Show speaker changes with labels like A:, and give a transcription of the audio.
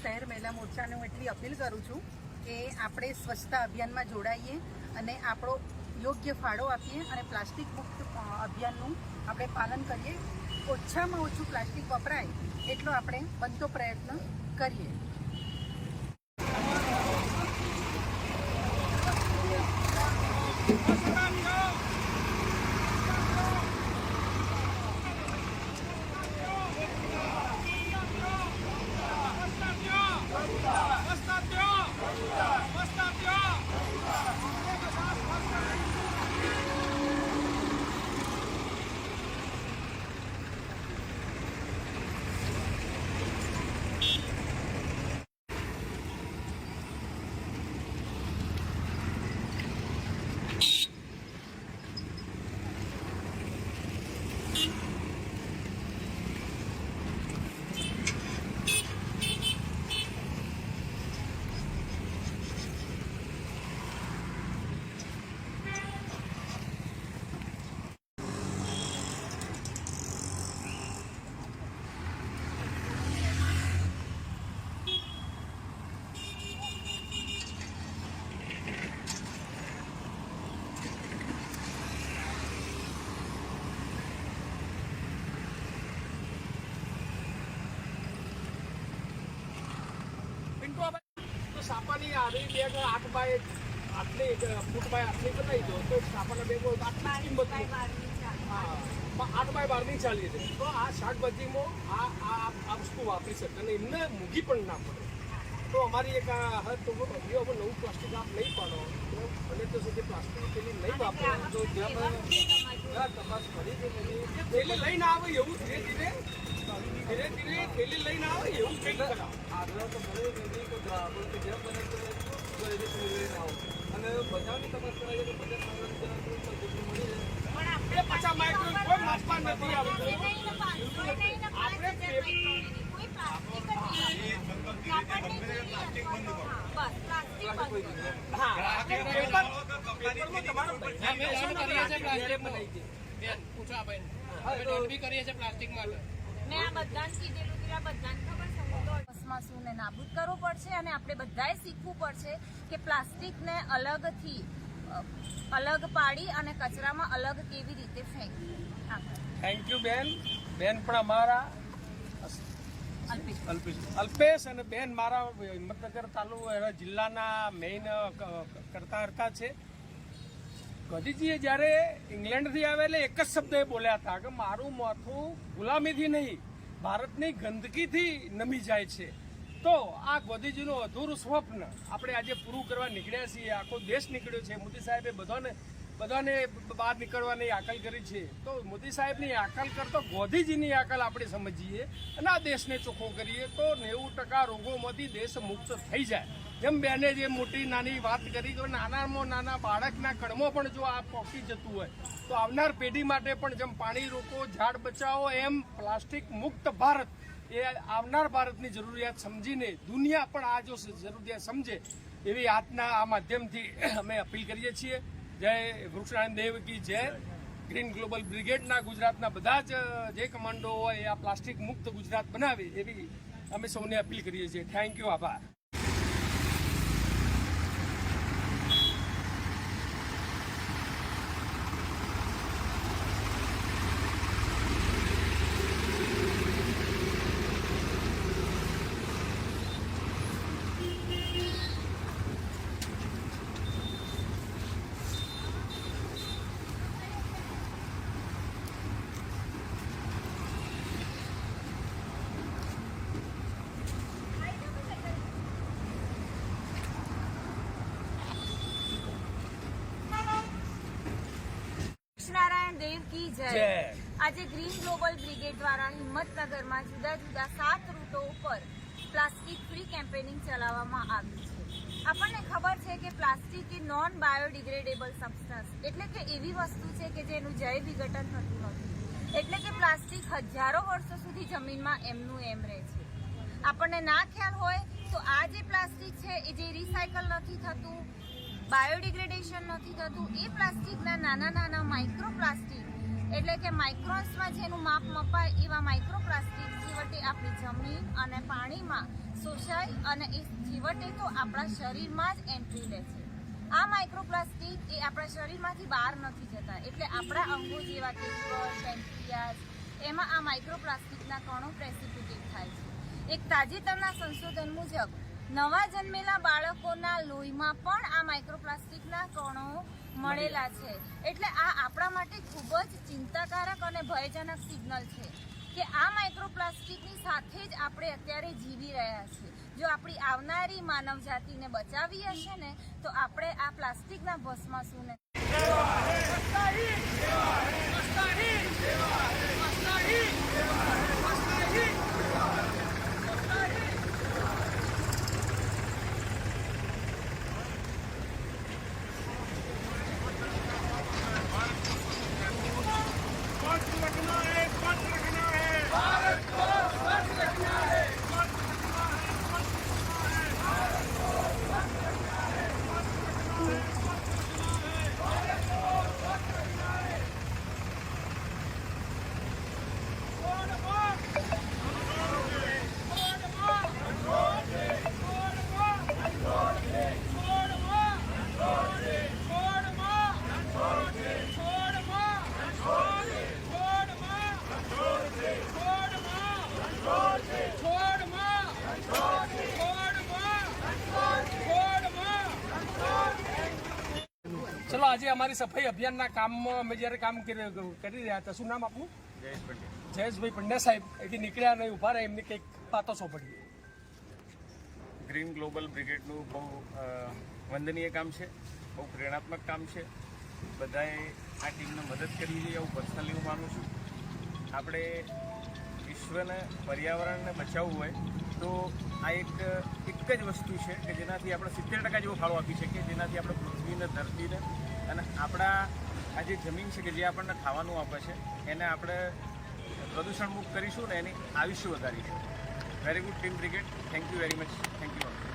A: શહેર મહિલા મોરચાને હું એટલી અપીલ કરું છું કે આપણે સ્વચ્છતા અભિયાનમાં જોડાઈએ અને આપણો યોગ્ય ફાળો આપીએ અને પ્લાસ્ટિક મુક્ત અભિયાનનું આપણે પાલન કરીએ. ઓછામાં ઓછું પ્લાસ્ટિક વપરાય એટલો આપણે બનતો પ્રયત્ન કરીએ.
B: સાપાની આવી બેગ 8 બાય આટલી ફૂટ બાય આટલી બનાવી દો તો સાપાના બેગો આટલી કિંમત 8 બાય 12 ની ચાલી છે. તો આ શાકભાજીમાં આ વસ્તુ વાપરી શકે અને એમને મૂકી પણ ના પડે. તો અમારી એક તો હવે નવું પ્લાસ્ટિક આપ નહીં પાડો અને તો સુધી પ્લાસ્ટિક પેલી નહીં વાપરો તો જ્યાં તપાસ કરી પેલી લઈને આવે એવું ધીરે ધીરે થેલી લઈને આવે એવું કંઈક કરાવો.
C: આગ્રહ તો મળે નહીં તો ગ્રાહકો કે જેમ બને તો લઈને આવો અને બજારની તપાસ કરાવીએ તો બજાર મળી જાય.
B: 50 માઇક્રોન કોઈ માપમાં નથી આવતું.
D: ને નાબૂદ કરવું પડશે અને આપણે બધાએ શીખવું પડશે કે પ્લાસ્ટિકને અલગ પાડી અને કચરામાં અલગ કેવી રીતે ફેંકવું.
B: થેન્ક યુ બેન પણ અમારા અલ્પેશ અને બેન મારા હિંમતનગર તાલુકા જિલ્લાના મેઇન કરતા છે. ગાંધીજીએ જ્યારે ઇંગ્લેન્ડથી આવે એટલે એક જ શબ્દ એ બોલ્યા હતા કે મારું માથું ગુલામીથી નહીં ભારતની ગંદકીથી નમી જાય છે. તો આ ગાંધીજીનું અધૂરું સ્વપ્ન આપણે આજે પૂરું કરવા નીકળ્યા છીએ. આખો દેશ નીકળ્યો છે. મોદી સાહેબે બધાને બહાર નીકળવાની આકલ કરી છે. તો મોદી સાહેબની આકલ કરતો ગાંધીજીની આકલ આપણે સમજીએ અને આ દેશને ચોખ્ખો કરીએ તો 90% રોગોમાંથી દેશ મુક્ત થઈ જાય. જેમ બેને જે મોટી નાની વાત કરી તો નાનામાં નાના બાળકના કણમાં પણ જો આ પહોંચી જતું હોય તો આવનાર પેઢી માટે પણ જેમ પાણી રોકો ઝાડ બચાવો એમ પ્લાસ્ટિક મુક્ત ભારત એ આવનાર ભારતની જરૂરિયાત સમજીને દુનિયા પણ આ જો જરૂરિયાત સમજે એવી આજના આ માધ્યમથી અમે અપીલ કરીએ છીએ. જય વૃક્ષનારાયણ દેવ કી જય. ગ્રીન ગ્લોબલ બ્રિગેડના ગુજરાતના બધા જ જે કમાન્ડો હોય એ આ પ્લાસ્ટિક મુક્ત ગુજરાત બનાવે એવી અમે સૌને અપીલ કરીએ છીએ. Thank you. આભાર.
D: નારાયણ દેવ કી જય. આજે ગ્રીન ગ્લોબલ બ્રિગેડ દ્વારા હિંમતનગરમાં જુદા જુદા 7 રૂટો ઉપર પ્લાસ્ટિક ફ્રી કેમ્પેનિંગ ચલાવવામાં આવ્યું છે. આપણને ખબર છે કે પ્લાસ્ટિક એ નોન બાયોડિગ્રેડેબલ સબસ્ટન્સ એટલે કે એવી વસ્તુ છે કે જેનું જૈવ વિઘટન થતું નથી. એટલે કે પ્લાસ્ટિક હજારો વર્ષો સુધી જમીનમાં એમનું એમ રહે છે. આપણને ના ખ્યાલ હોય તો આ જે પ્લાસ્ટિક છે એ જે રિસાયકલ નથી થતું, બાયોડિગ્રેડેશન નથી થતું, એ પ્લાસ્ટિકના નાના નાના માઇક્રો પ્લાસ્ટિક એટલે કે માઇક્રોન્સમાં જેનું માપ મપાય એવા માઇક્રોપ્લાસ્ટિક છેવટે આપણી જમીન અને પાણીમાં શોષાય અને એ છેવટે તો આપણા શરીરમાં જ એન્ટ્રી લે છે. આ માઇક્રોપ્લાસ્ટિક એ આપણા શરીરમાંથી બહાર નથી જતા, એટલે આપણા અંગો જેવા કે લીવર, પેન્ક્રિયાસ એમાં આ માઇક્રોપ્લાસ્ટિકના કણો પ્રેસિપિટેટ થાય છે. એક તાજેતરના સંશોધન મુજબ નવા જન્મેલા બાળકોના લોહીમાં પણ આ માઇક્રોપ્લાસ્ટિકના કણો મળેલા છે. એટલે આ આપણા માટે ખૂબ જ ચિંતાકારક અને ભયજનક સિગ્નલ છે કે આ માઇક્રોપ્લાસ્ટિકની સાથે જ આપણે અત્યારે જીવી રહ્યા છીએ. જો આપણી આવનારી માનવ જાતિને બચાવી હશે ને તો આપણે આ પ્લાસ્ટિકના ભસ્માસુરને
B: ચલો આજે અમારી સફાઈ અભિયાનના કામમાં અમે જ્યારે કામ કરી રહ્યા હતા, શું નામ આપનું? જયેશભાઈ પંડ્યા સાહેબ એથી નીકળ્યા નહીં, ઉભા રહ્યા, એમની કંઈક વાતો સોંપડી.
E: ગ્રીન ગ્લોબલ બ્રિગેડનું બહુ વંદનીય કામ છે, બહુ પ્રેરણાત્મક કામ છે. બધાએ આ ટીમને મદદ કરવી જોઈએ એવું પર્સનલી હું માનું છું. આપણે વિશ્વને પર્યાવરણને બચાવવું હોય તો આ એક જ વસ્તુ છે કે જેનાથી આપણે 70% જેવો ફાળો આપી શકીએ, જેનાથી આપણે પૃથ્વીને, ધરતીને અને આપણા આ જે જમીન છે કે જે આપણને ખાવાનું આપે છે એને આપણે પ્રદૂષણ મુક્ત કરીશું ને એની આયુષ્ય વધારીશું. Very good team brigade, thank you very much. Thank you.